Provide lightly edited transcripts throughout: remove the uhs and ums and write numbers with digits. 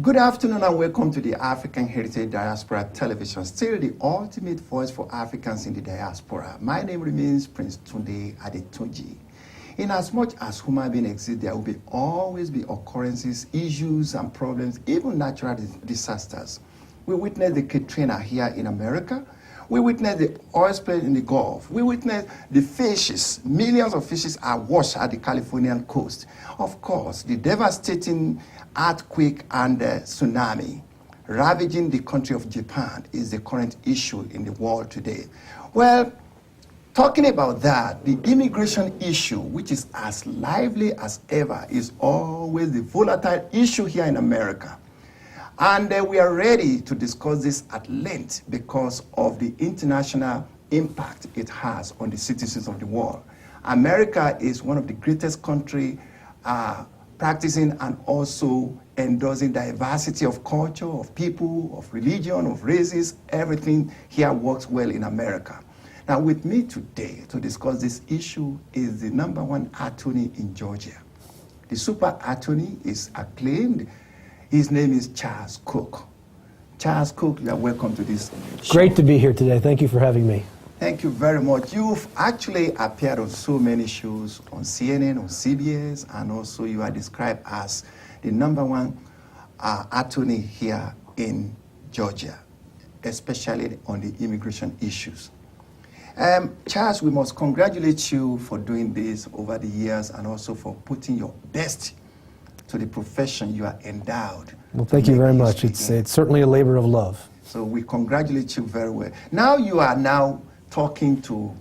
Good afternoon and welcome to the African Heritage Diaspora Television, still the ultimate voice for Africans in the diaspora. My name remains Prince Tunde Adetunji. In as much as human beings exist, there will always be occurrences, issues and problems, even natural disasters. We witnessed the Katrina here in America. We witnessed the oil spill in the Gulf. We witnessed the fishes. Millions of fishes are washed at the Californian coast. Of course, the devastating earthquake and tsunami ravaging the country of Japan is the current issue in the world today. Well, talking about that, the immigration issue, which is as lively as ever, is always the volatile issue here in America. And we are ready to discuss this at length because of the international impact it has on the citizens of the world. America is one of the greatest countries practicing and also endorsing diversity of culture, of people, of religion, of races. Everything here works well in America. Now with me today to discuss this issue is the #1 attorney in Georgia. The super attorney is acclaimed. His name is Charles Kuck. Charles Kuck, you are welcome to this show. Great to be here today. Thank you for having me. Thank you very much. You've actually appeared on so many shows, on CNN, on CBS, and also you are described as the #1 attorney here in Georgia, especially on the immigration issues. Charles, we must congratulate you for doing this over the years and also for putting your best to the profession you are endowed. Well, thank you very much. It's certainly a labor of love. So we congratulate you very well. Now you are now talking to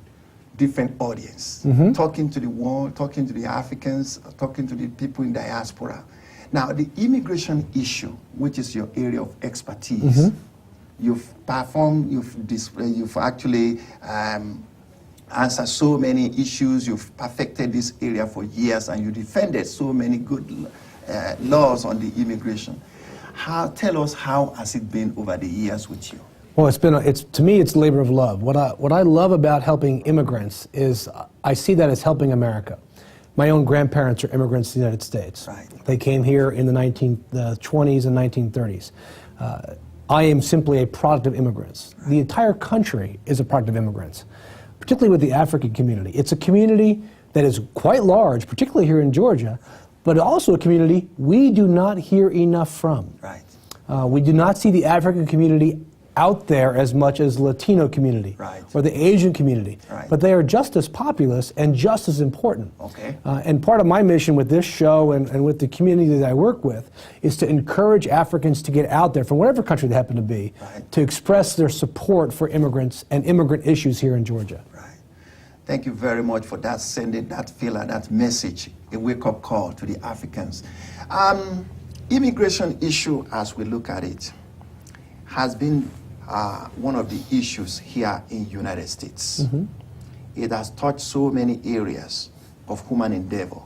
different audience, talking to the world, talking to the Africans, talking to the people in diaspora. Now the immigration issue, which is your area of expertise, you've performed, you've actually answered so many issues, you've perfected this area for years and you defended so many good laws on the immigration. Tell us how has it been over the years with you? Well, to me, it's labor of love. What I love about helping immigrants is I see that as helping America. My own grandparents are immigrants to the United States. Right. They came here in the 1920s and 1930s. I am simply a product of immigrants. Right. The entire country is a product of immigrants, particularly with the African community. It's a community that is quite large, particularly here in Georgia, but also a community we do not hear enough from. Right. We do not see the African community out there as much as the Latino community, right, or the Asian community, right, but they are just as populous and just as important. Okay. And part of my mission with this show and with the community that I work with is to encourage Africans to get out there, from whatever country they happen to be, right, to express their support for immigrants and immigrant issues here in Georgia. Right. Thank you very much for that, sending that feeler, that message, a wake-up call to the Africans. Immigration issue, as we look at it, has been one of the issues here in the United States. It has touched so many areas of human endeavor.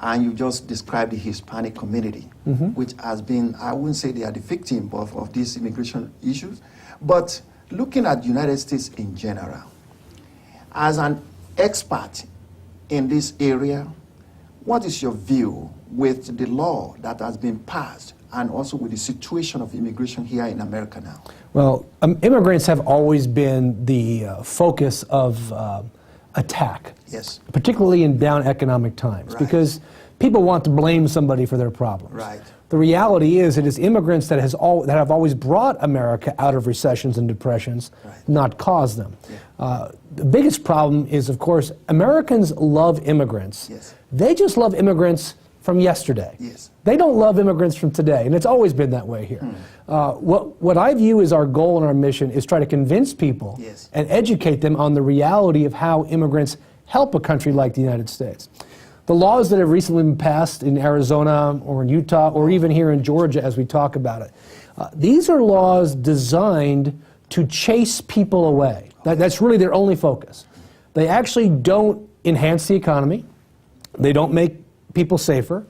And you just described the Hispanic community, which has been, I wouldn't say they are the victim of these immigration issues, but looking at the United States in general, as an expert in this area, what is your view with the law that has been passed and also with the situation of immigration here in America now? Well, immigrants have always been the focus of attack, yes, particularly in down economic times, right, because people want to blame somebody for their problems. Right. The reality is it is immigrants that have always brought America out of recessions and depressions, right, not caused them. Yeah. The biggest problem is, of course, Americans love immigrants. Yes. They just love immigrants from yesterday. Yes. They don't love immigrants from today, and it's always been that way here. What I view as our goal and our mission is try to convince people, yes, and educate them on the reality of how immigrants help a country like the United States. The laws that have recently been passed in Arizona or in Utah or even here in Georgia as we talk about it, these are laws designed to chase people away. That's really their only focus. They actually don't enhance the economy. They don't make people safer.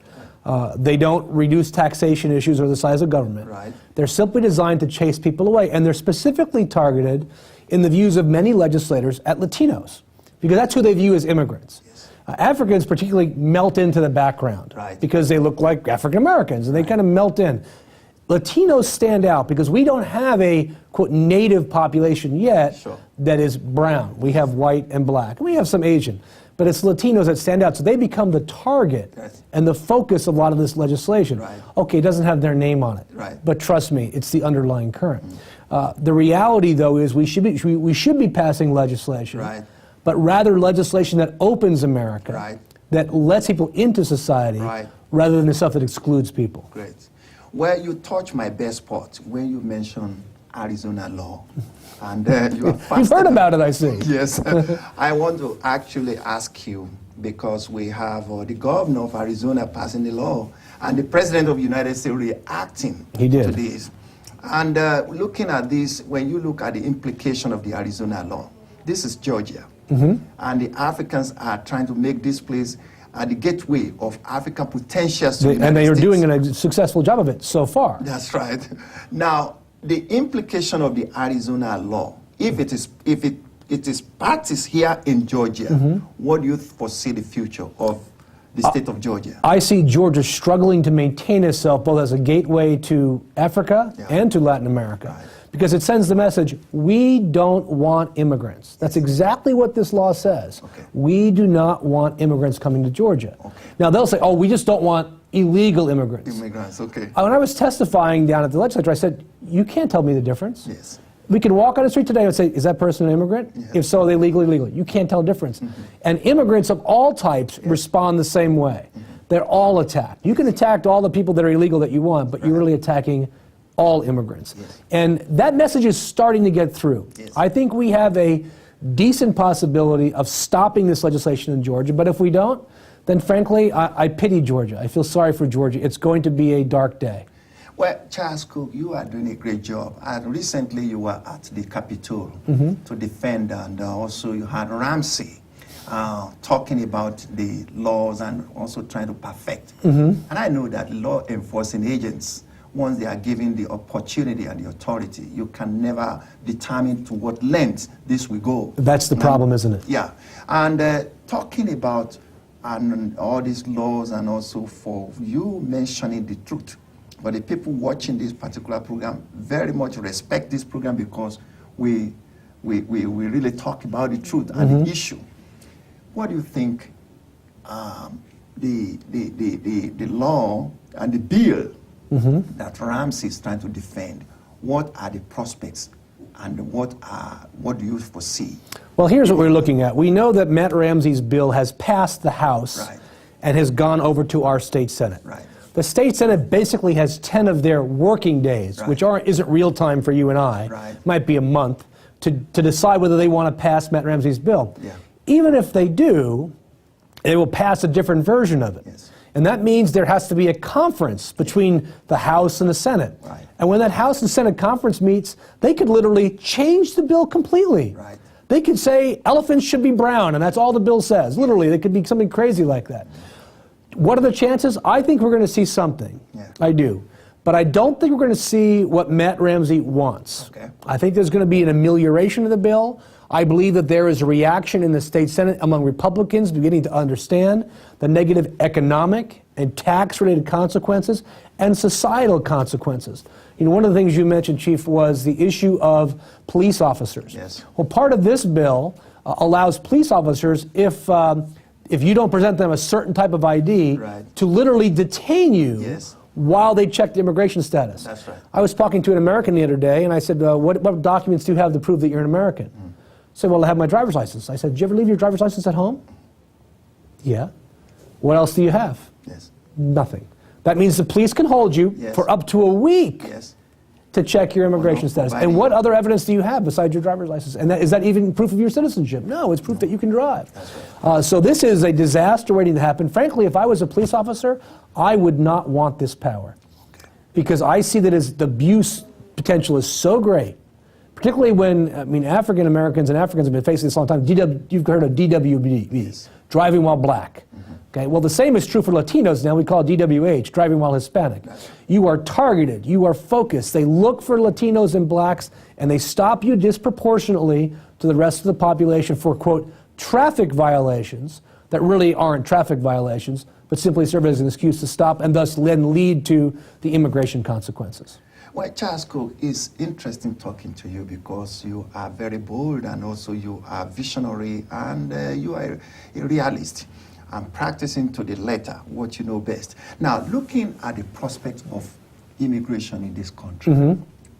They don't reduce taxation issues or the size of government. Right. They're simply designed to chase people away, and they're specifically targeted in the views of many legislators at Latinos, because that's who they view as immigrants. Yes. Africans particularly melt into the background, Right. because they look like African Americans, and they kind of melt in. Latinos stand out because we don't have a, quote, native population yet Sure. that is brown. We have white and black, and we have some Asian. But it's Latinos that stand out, so they become the target Yes. and the focus of a lot of this legislation. Right. Okay, it doesn't have their name on it, Right. but trust me, it's the underlying current. The reality, though, is we should be passing legislation, Right. but rather legislation that opens America, Right. that lets people into society, Right. rather than the stuff that excludes people. Great. Well, you touched my best spot when you mentioned Arizona law. And you are You've heard about it, I see. Yes. I want to actually ask you, because we have the governor of Arizona passing the law and the president of the United States reacting He did. to this. And looking at this, when you look at the implication of the Arizona law, this is Georgia. And the Africans are trying to make this place the gateway of African potentials to the And United they are States. doing a successful job of it so far. That's right. Now, the implication of the Arizona law, if it is practiced here in Georgia, what do you foresee the future of the state of Georgia? I see Georgia struggling to maintain itself both as a gateway to Africa and to Latin America. Right. Because it sends the message, we don't want immigrants. That's exactly what this law says. Okay. We do not want immigrants coming to Georgia. Okay. Now they'll say, oh, we just don't want illegal immigrants. Immigrants, okay. When I was testifying down at the legislature, I said, you can't tell me the difference. Yes. We can walk on the street today and say, is that person an immigrant? Yeah. If so, are they legally illegal? You can't tell the difference. And immigrants of all types respond the same way. They're all attacked. You can attack all the people that are illegal that you want, but you're really attacking all immigrants. Yes. And that message is starting to get through. Yes. I think we have a decent possibility of stopping this legislation in Georgia, but if we don't, then frankly, I pity Georgia. I feel sorry for Georgia. It's going to be a dark day. Well, Charles Kuck, you are doing a great job. And recently you were at the Capitol to defend, and also you had Ramsey talking about the laws and also trying to perfect. And I know that law enforcing agents, once they are given the opportunity and the authority, you can never determine to what length this will go. That's the problem, isn't it? Yeah. And talking about all these laws, and also for you mentioning the truth. But the people watching this particular program very much respect this program because we really talk about the truth and the issue. What do you think the law and the bill that Ramsey is trying to defend, what are the prospects and what do you foresee? Well, here's what we're looking at. We know that Matt Ramsey's bill has passed the House Right. and has gone over to our state Senate. Right. The state Senate basically has 10 of their working days, Right. which isn't real time for you and I, Right. might be a month, to decide whether they want to pass Matt Ramsey's bill. Yeah. Even if they do, they will pass a different version of it. Yes. And that means there has to be a conference between the House and the Senate. Right. And when that House and Senate conference meets, they could literally change the bill completely. Right. They could say elephants should be brown, and that's all the bill says. Literally, it could be something crazy like that. What are the chances? I think we're going to see something. Yeah. I do. But I don't think we're going to see what Matt Ramsey wants. Okay. I think there's going to be an amelioration of the bill. I believe that there is a reaction in the state Senate among Republicans beginning to understand the negative economic and tax-related consequences and societal consequences. You know, one of the things you mentioned, Chief, was the issue of police officers. Yes. Well, part of this bill allows police officers, if you don't present them a certain type of ID, Right. to literally detain you Yes. while they check the immigration status. That's right. I was talking to an American the other day, and I said, what documents do you have to prove that you're an American? He said, well, I have my driver's license. I said, did you ever leave your driver's license at home? Yeah. What else do you have? Yes. Nothing. That means the police can hold you Yes. for up to a week Yes. to check your immigration status. And what other evidence do you have besides your driver's license? And is that even proof of your citizenship? No, it's proof that you can drive. That's right. So this is a disaster waiting to happen. Frankly, if I was a police officer, I would not want this power. Because I see that the abuse potential is so great, particularly when, African Americans and Africans have been facing this a long time. You've heard of DWB, driving while black. Okay, well, the same is true for Latinos now. We call it DWH, driving while Hispanic. You are targeted, you are focused. They look for Latinos and blacks, and they stop you disproportionately to the rest of the population for, quote, traffic violations that really aren't traffic violations, but simply serve as an excuse to stop and thus then lead to the immigration consequences. Well, Charles Kuck, it's interesting talking to you because you are very bold and also you are visionary and you are a realist. And practicing to the letter what you know best. Now, looking at the prospect of immigration in this country,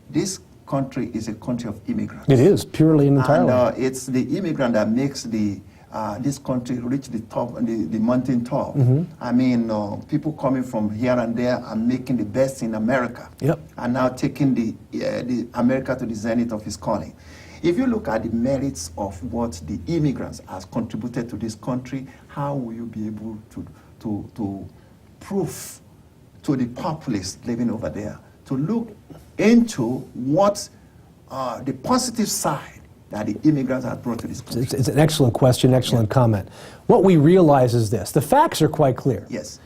this country is a country of immigrants. It is, purely and entirely. And it's the immigrant that makes this country reach the top, the mountain top. I mean, people coming from here and there and making the best in America. Yep. And now taking the America to the zenith of his calling. If you look at the merits of what the immigrants has contributed to this country, how will you be able to prove to the populace living over there to look into what the positive side that the immigrants have brought to this country? It's an excellent question, excellent comment. What we realize is this. The facts are quite clear. Yes.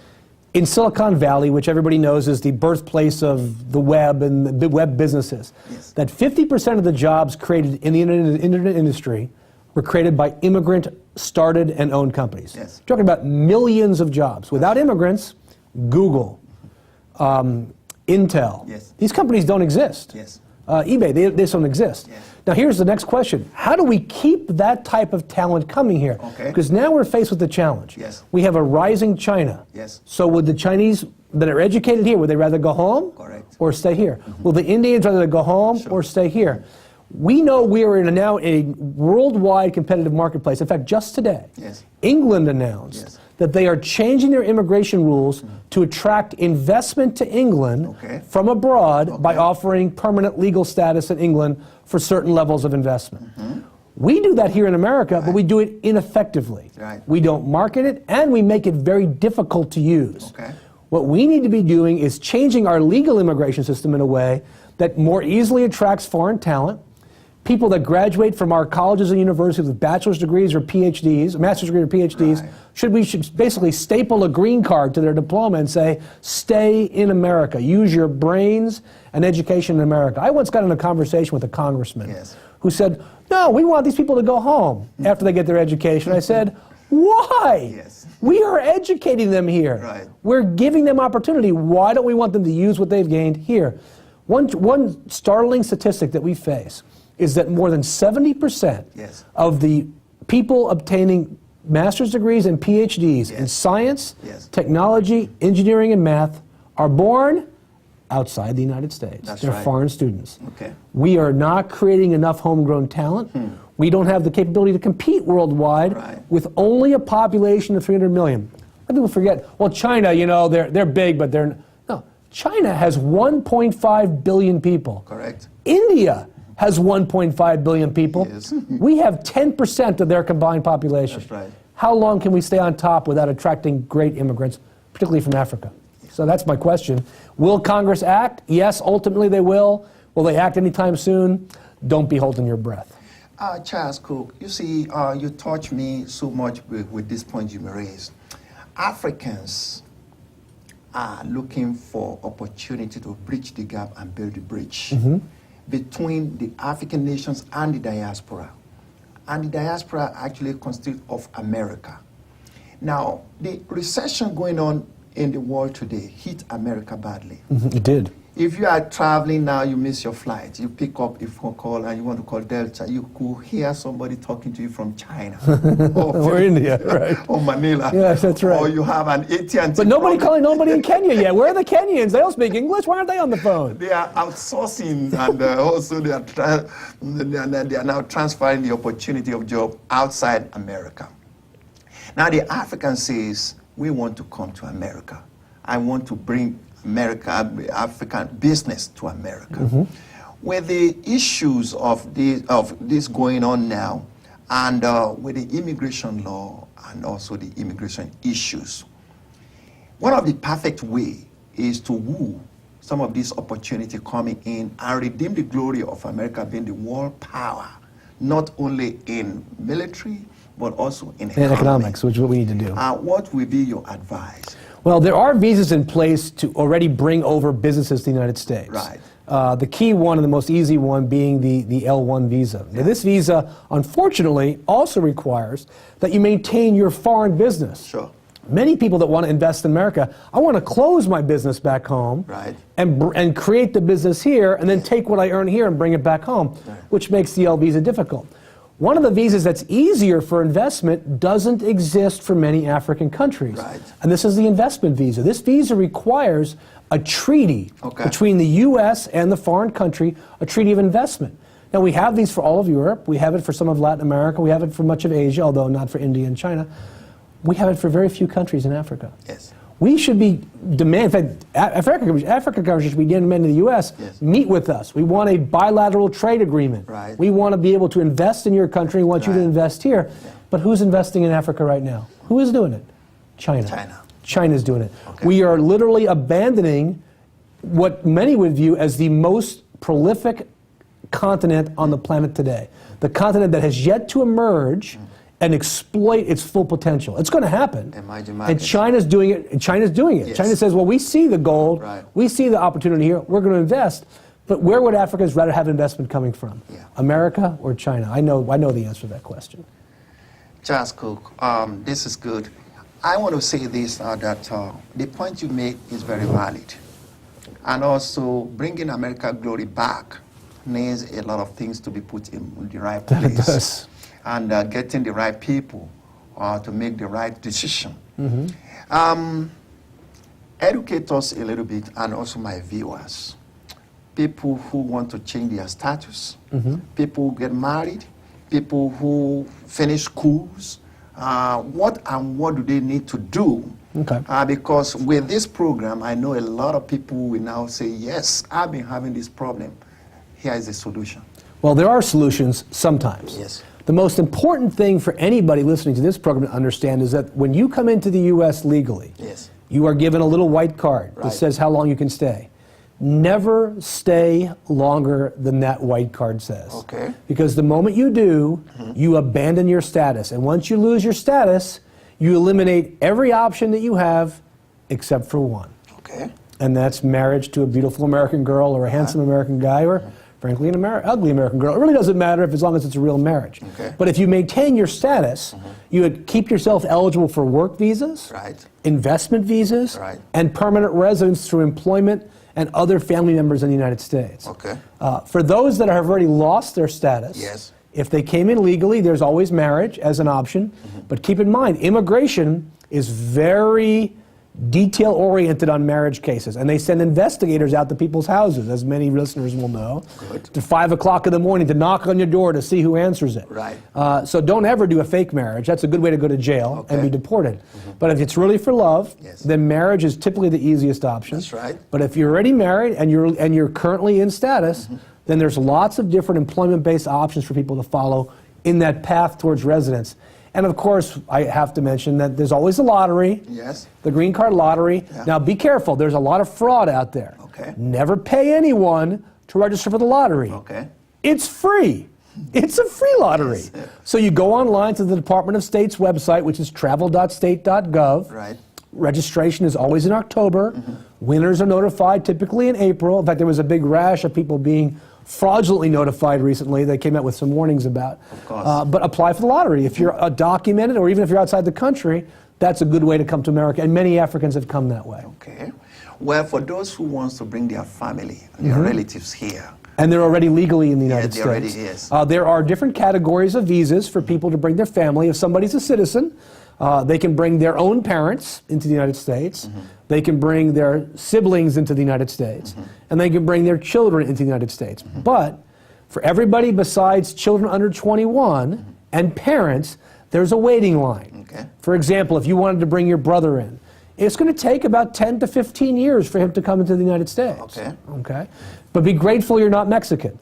In Silicon Valley, which everybody knows is the birthplace of the web and the web businesses, yes, that 50% of the jobs created in the internet industry were created by immigrant-started and owned companies. Yes. We're talking about millions of jobs. Without immigrants, Google, Intel, yes, these companies don't exist. Yes. eBay, they just don't exist. Yes. Now here's the next question. How do we keep that type of talent coming here? Okay. Because now we're faced with the challenge. Yes. We have a rising China. Yes. So would the Chinese that are educated here, would they rather go home? Correct. Or stay here? Will the Indians rather go home Sure. or stay here? We know we are in now a worldwide competitive marketplace. In fact, just today, Yes. England announced Yes. that they are changing their immigration rules to attract investment to England Okay. from abroad by Okay. offering permanent legal status in England for certain levels of investment. We do that here in America, but we do it ineffectively. Right. We don't market it, and we make it very difficult to use. Okay. What we need to be doing is changing our legal immigration system in a way that more easily attracts foreign talent. People that graduate from our colleges and universities with bachelor's degrees or PhDs, master's degree or PhDs, Right. should basically staple a green card to their diploma and say, stay in America, use your brains and education in America. I once got in a conversation with a congressman Yes. who said, no, we want these people to go home after they get their education. I said, why? Yes. We are educating them here. Right. We're giving them opportunity. Why don't we want them to use what they've gained here? One startling statistic that we face is that more than 70% Yes. of the people obtaining master's degrees and PhDs in Yes. science, Yes. technology, engineering, and math are born outside the United States. That's They're right. foreign students. Okay. We are not creating enough homegrown talent. We don't have the capability to compete worldwide Right. with only a population of 300 million. Let people forget, well, China, you know, they're big, but they're... No, China has 1.5 billion people. Correct. India has 1.5 billion people. Yes. We have 10% of their combined population. That's right. How long can we stay on top without attracting great immigrants, particularly from Africa? So that's my question. Will Congress act? Yes, ultimately they will. Will they act anytime soon? Don't be holding your breath. Charles Kuck, you see, you touch me so much with this point you raised. Africans are looking for opportunity to bridge the gap and build the bridge between the African nations and the diaspora. And the diaspora actually consists of America. Now, the recession going on in the world today hit America badly. It did. If you are traveling now, you miss your flight, you pick up a phone call and you want to call Delta, you could hear somebody talking to you from China. Or India, right. Or Manila. Yes, that's right. Or you have an AT&T. But nobody problem. calling nobody in Kenya yet. Where are the Kenyans? They don't speak English. Why aren't they on the phone? They are outsourcing and also they are now transferring the opportunity of job outside America. Now the African says, we want to come to America. I want to bring African business to America. With the issues of this going on now, and with the immigration law and also the immigration issues, one of the perfect way is to woo some of this opportunity coming in and redeem the glory of America being the world power not only in military, but also in And economics, which is what we need to do. What will be your advice? Well, there are visas in place to already bring over businesses to the United States. Right. The key one and the most easy one being the L1 visa. Now, this visa, unfortunately, also requires that you maintain your foreign business. Sure. Many people that want to invest in America, I want to close my business back home, Right. and create the business here and then take what I earn here and bring it back home, Right. which makes the L visa difficult. One of the visas that's easier for investment doesn't exist for many African countries. Right. And this is the investment visa. This visa requires a treaty between the U.S. and the foreign country, a treaty of investment. Now, we have these for all of Europe. We have it for some of Latin America. We have it for much of Asia, although not for India and China. We have it for very few countries in Africa. Yes. We should be demanding, in fact, Africa countries should be demanding the U.S. Yes. meet with us. We want a bilateral trade agreement. Right. We want to be able to invest in your country. We want you to Right. invest here. Yeah. But who's investing in Africa right now? Who is doing it? China. China's doing it. Okay. We are literally abandoning what many would view as the most prolific continent on the planet today. The continent that has yet to emerge and exploit its full potential. It's going to happen. Emerging And markets. China's doing it. And China's doing it. Yes. China says, well, we see the gold. Right. We see the opportunity here. We're going to invest. But where would Africans rather have investment coming from? Yeah. America or China? I know the answer to that question. Charles Cook, this is good. I want to say this, that the point you make is very valid. And also, bringing America glory back needs a lot of things to be put in the right That place. it does. And getting the right people to make the right decision. Educate us a little bit, and also my viewers. People who want to change their status, people who get married, people who finish schools, what do they need to do? Okay. Because with this program, I know a lot of people will now say, yes, I've been having this problem. Here is the solution. Well, there are solutions sometimes. Yes. The most important thing for anybody listening to this program to understand is that when you come into the U.S. legally, Yes. you are given a little white card that Right. says how long you can stay. Never stay longer than that white card says. Okay. Because the moment you do, you abandon your status. And once you lose your status, you eliminate every option that you have except for one. Okay. And that's marriage to a beautiful American girl or a handsome American guy or, frankly, an ugly American girl. It really doesn't matter as long as it's a real marriage. Okay. But if you maintain your status, you would keep yourself eligible for work visas, Right. investment visas, Right. and permanent residence through employment and other family members in the United States. Okay. For those that have already lost their status, Yes. if they came in legally, there's always marriage as an option. But keep in mind, immigration is very detail-oriented on marriage cases, and they send investigators out to people's houses, as many listeners will know, Good. to 5 o'clock in the morning to knock on your door to see who answers it. Right. So don't ever do a fake marriage. That's a good way to go to jail and Okay. be deported. But if it's really for love, Yes. then marriage is typically the easiest option. That's right. But if you're already married and you're currently in status, then there's lots of different employment-based options for people to follow in that path towards residence. And of course, I have to mention that there's always a lottery. Yes. The green card lottery. Yeah. Now be careful, there's a lot of fraud out there. Okay. Never pay anyone to register for the lottery. Okay. It's free. It's a free lottery. Yes. So you go online to the Department of State's website, which is travel.state.gov. Right. Registration is always in October. Winners are notified typically in April. In fact, there was a big rash of people being fraudulently notified recently. They came out with some warnings about. Of course. But apply for the lottery. If you're documented, or even if you're outside the country, that's a good way to come to America. And many Africans have come that way. Okay. Well, for those who wants to bring their family, their relatives here, And they're already legally in the United they already States. is. There are different categories of visas for people to bring their family. If somebody's a citizen, they can bring their own parents into the United States. They can bring their siblings into the United States. And they can bring their children into the United States. But for everybody besides children under 21 and parents, there's a waiting line. Okay. For example, if you wanted to bring your brother in, it's going to take about 10 to 15 years for him to come into the United States. Okay. Okay? But be grateful you're not Mexican,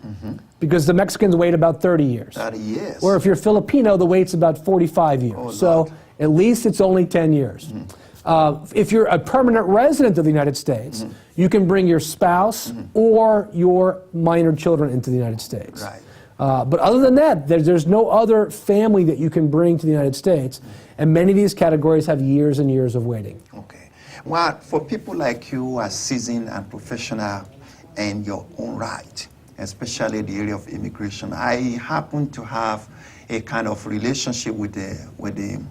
because the Mexicans wait about 30 years. 30 years. Or if you're Filipino, the wait's about 45 years. Oh, so Lord. at least it's only 10 years. If you're a permanent resident of the United States, you can bring your spouse or your minor children into the United States. Right. But other than that, there's no other family that you can bring to the United States, and many of these categories have years and years of waiting. Okay. Well, for people like you who are seasoned and professional in your own right, especially the area of immigration, I happen to have a kind of relationship with the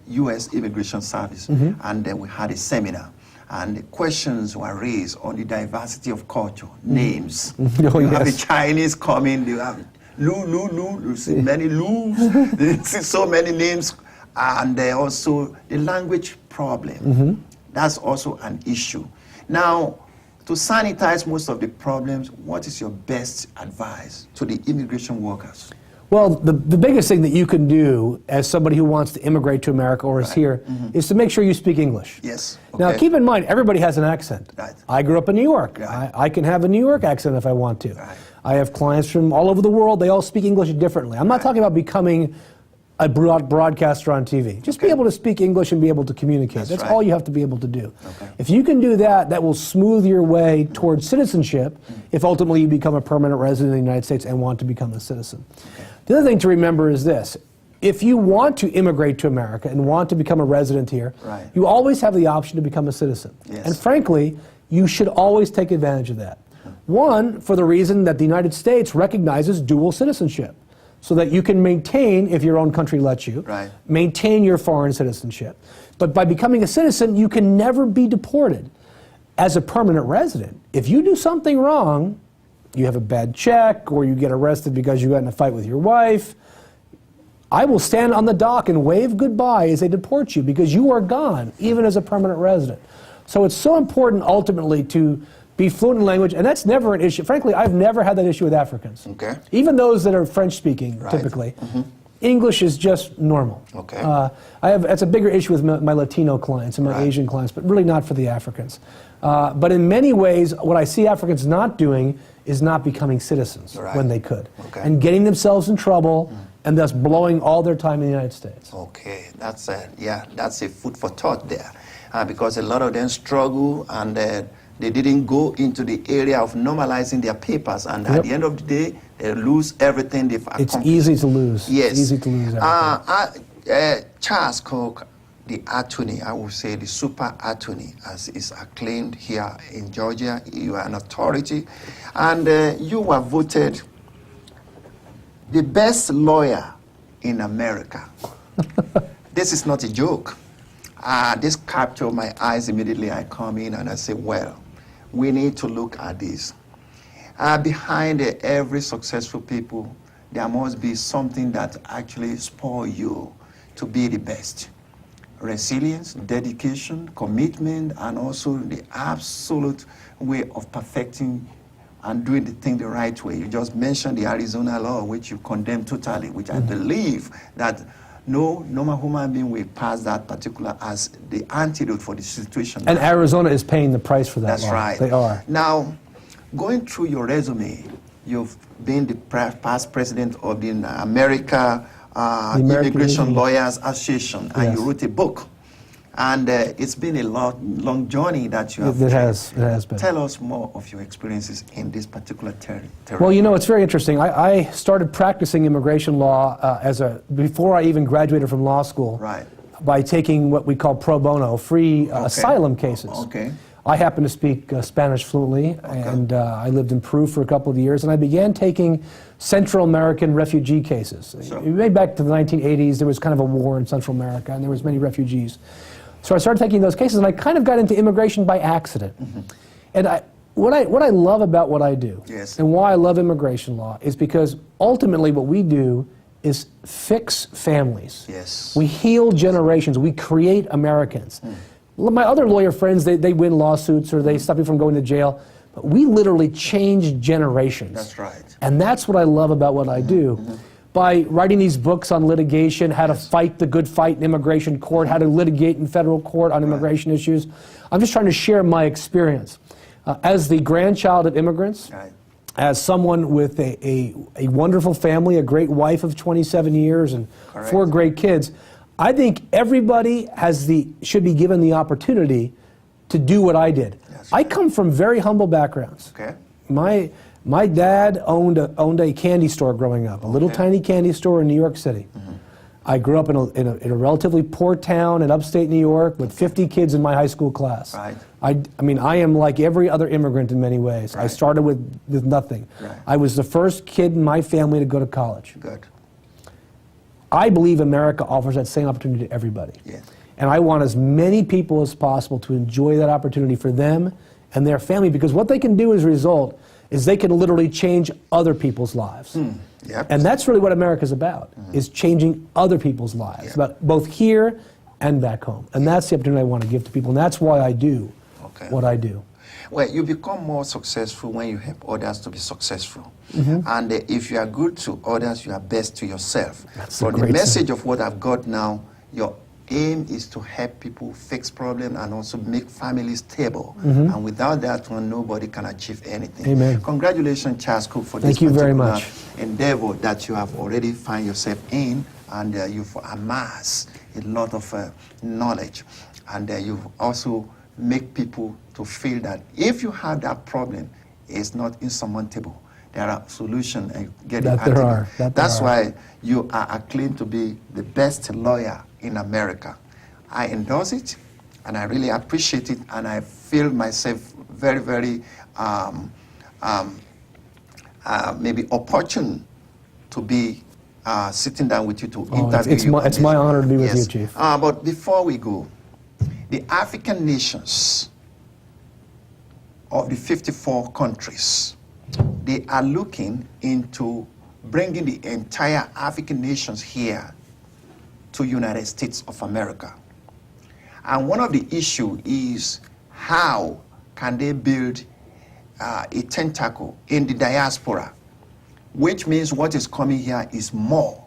U.S. Immigration Service, and then we had a seminar. And the questions were raised on the diversity of culture, names. Oh, you yes. have the Chinese coming, you have Lu, you see many Lus, you see so many names, and also the language problem. That's also an issue. Now, to sanitize most of the problems, what is your best advice to the immigration workers? Well, the biggest thing that you can do as somebody who wants to immigrate to America or is here is to make sure you speak English. Yes. Now, Okay. keep in mind, everybody has an accent. Right. I grew up in New York. Right. I can have a New York accent if I want to. Right. I have clients from all over the world. They all speak English differently. I'm not talking about becoming a broadcaster on TV. Just be able to speak English and be able to communicate. That's right. all you have to be able to do. Okay. If you can do that, that will smooth your way towards citizenship if ultimately you become a permanent resident of the United States and want to become a citizen. Okay. The other thing to remember is this. If you want to immigrate to America and want to become a resident here, Right. you always have the option to become a citizen. Yes. And frankly, you should always take advantage of that. One, for the reason that the United States recognizes dual citizenship, so that you can maintain, if your own country lets you, Right. maintain your foreign citizenship. But by becoming a citizen, you can never be deported. As a permanent resident, if you do something wrong, you have a bad check, or you get arrested because you got in a fight with your wife, I will stand on the dock and wave goodbye as they deport you because you are gone, even as a permanent resident. So it's so important ultimately to be fluent in language, and that's never an issue. Frankly, I've never had that issue with Africans. Okay. Even those that are French-speaking, Right. typically. English is just normal. Okay. That's a bigger issue with my Latino clients and my Right. Asian clients, but really not for the Africans. But in many ways, what I see Africans not doing is not becoming citizens Right. when they could, Okay. and getting themselves in trouble, and thus blowing all their time in the United States. Okay, that's a food for thought there, because a lot of them struggle and they didn't go into the area of normalizing their papers, and at the end of the day, they lose everything they've accomplished. It's easy to lose. Yes. It's easy to lose everything. Charles Kuck, the attorney, I would say the super attorney, as is acclaimed here in Georgia, you are an authority, and you were voted the best lawyer in America. This is not a joke. This captured my eyes immediately. I come in and I say, well, we need to look at this. Behind every successful people, there must be something that actually spur you to be the best. Resilience, dedication, commitment, and also the absolute way of perfecting and doing the thing the right way. You just mentioned the Arizona law, which you condemn totally, which I believe that no normal human being will pass that particular as the antidote for the situation. And Arizona is paying the price for that. That's law. right. They are. Now, going through your resume, you've been the past president of the American Immigration Lawyers Association, and Yes. you wrote a book. And it's been a long journey that you have It taken. has been. Tell us more of your experiences in this particular territory. Well, you know, it's very interesting. I started practicing immigration law before I even graduated from law school. Right. By taking what we call pro bono, free asylum cases. Okay. I happen to speak Spanish fluently, and I lived in Peru for a couple of years, and I began taking Central American refugee cases. Sure. Way back to the 1980s, there was kind of a war in Central America, and there was many refugees. So I started taking those cases, and I kind of got into immigration by accident. And what I love about what I do, Yes. and why I love immigration law, is because ultimately what we do is fix families. Yes. We heal generations. We create Americans. My other lawyer friends, they win lawsuits or they stop you from going to jail. But we literally change generations. That's right. And that's what I love about what I do. By writing these books on litigation, how to fight the good fight in immigration court, how to litigate in federal court on immigration issues, I'm just trying to share my experience. As the grandchild of immigrants, Right. as someone with a wonderful family, a great wife of 27 years and Correct. 4 great kids, I think everybody should be given the opportunity to do what I did. Yes. I come from very humble backgrounds. Okay. My dad owned a candy store growing up, a little tiny candy store in New York City. I grew up in a relatively poor town in upstate New York with 50 kids in my high school class. Right. I mean, I am like every other immigrant in many ways. Right. I started with nothing. Right. I was the first kid in my family to go to college. Good. I believe America offers that same opportunity to everybody. Yeah. And I want as many people as possible to enjoy that opportunity for them and their family, because what they can do as a result is they can literally change other people's lives. Yep. And that's really what America's about, is changing other people's lives, Yeah. about both here and back home. And that's the opportunity I want to give to people, and that's why I do what I do. Well, you become more successful when you help others to be successful. And if you are good to others, you are best to yourself. That's For a the great message of what I've got now, your aim is to help people fix problems and also make families stable. And without that one, nobody can achieve anything. Amen. Congratulations, Charles Kuck, for Thank this you very particular much. endeavor that you have already found yourself in, and you've amassed a lot of knowledge. And you've also make people to feel that if you have that problem, it's not insurmountable. There are solutions and getting That there are. That's why you are acclaimed to be the best lawyer in America. I endorse it, and I really appreciate it, and I feel myself very, very maybe opportune to be sitting down with you to interview you. It's my honor to be with you, Chief. But before we go, the African nations of the 54 countries, they are looking into bringing the entire African nations here to United States of America. And one of the issues is how can they build a tentacle in the diaspora, which means what is coming here is more,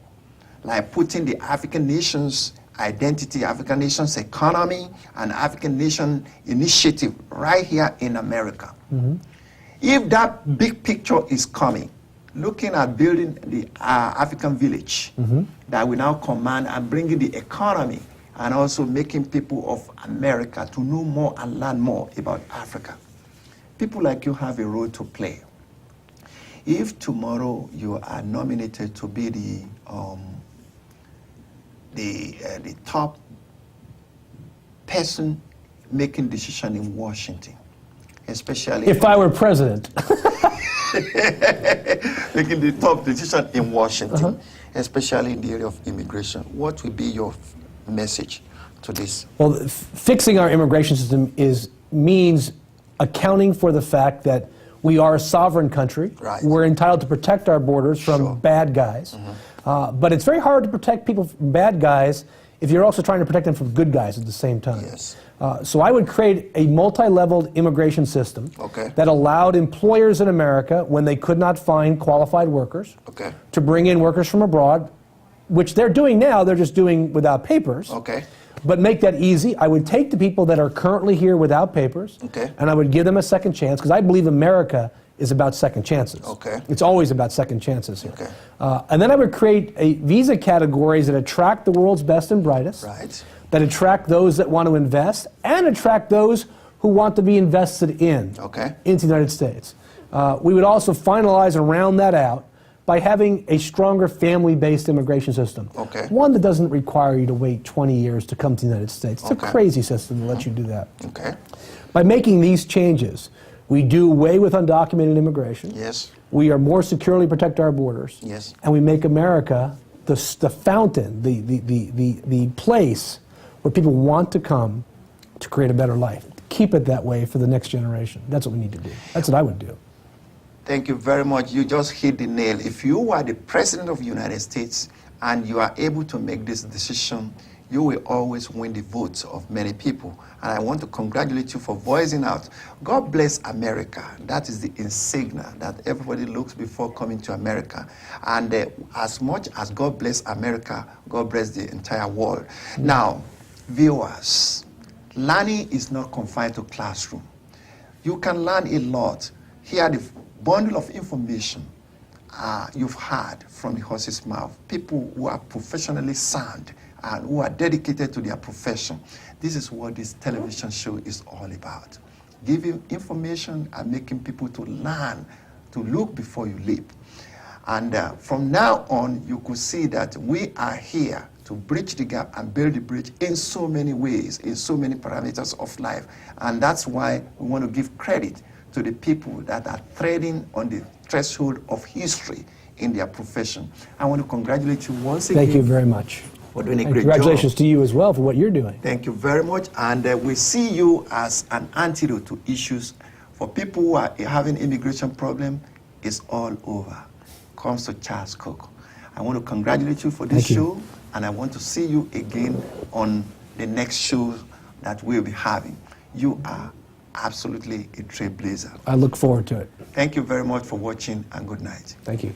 like putting the African nations identity, African nations economy, and African nation initiative right here in America. If that big picture is coming, looking at building the African village that will now command and bringing the economy and also making people of America to know more and learn more about Africa. People like you have a role to play. If tomorrow you are nominated to be the top person making decision in Washington, especially If I were president. making the top decision in Washington, especially in the area of immigration, what will be your message to this? Well, fixing our immigration system means accounting for the fact that we are a sovereign country. Right. We're entitled to protect our borders from bad guys. But it's very hard to protect people from bad guys if you're also trying to protect them from good guys at the same time. Yes. So I would create a multi-leveled immigration system that allowed employers in America, when they could not find qualified workers, to bring in workers from abroad, which they're doing now. They're just doing without papers. But make that easy. I would take the people that are currently here without papers, and I would give them a second chance, because I believe America is about second chances. It's always about second chances here. And then I would create visa categories that attract the world's best and brightest, that attract those that want to invest, and attract those who want to be invested in into the United States. We would also finalize and round that out by having a stronger family-based immigration system. One that doesn't require you to wait 20 years to come to the United States. It's a crazy system to let you do that. By making these changes, we do away with undocumented immigration. We are more securely protect our borders. And we make America the fountain, the place where people want to come to create a better life. Keep it that way for the next generation. That's what we need to do. That's what I would do. Thank you very much. You just hit the nail. If you are the President of the United States and you are able to make this decision, you will always win the votes of many people. And I want to congratulate you for voicing out. God bless America. That is the insignia that everybody looks before coming to America. And as much as God bless America, God bless the entire world. Now, viewers, learning is not confined to classroom. You can learn a lot. Here, the bundle of information you've heard from the horse's mouth. People who are professionally sound and who are dedicated to their profession. This is what this television show is all about. Giving information and making people to learn to look before you leap. And from now on, you could see that we are here to bridge the gap and build the bridge in so many ways, in so many parameters of life. And that's why we want to give credit to the people that are treading on the threshold of history in their profession. I want to congratulate you once again. Thank you very much. For doing a And great congratulations job. to you as well for what you're doing. Thank you very much. And we see you as an antidote to issues. For people who are having immigration problem, it's all over. Comes to Charles Kuck. I want to congratulate you for this Thank you. show, and I want to see you again on the next show that we'll be having. You are absolutely a trailblazer. I look forward to it. Thank you very much for watching, and good night. Thank you.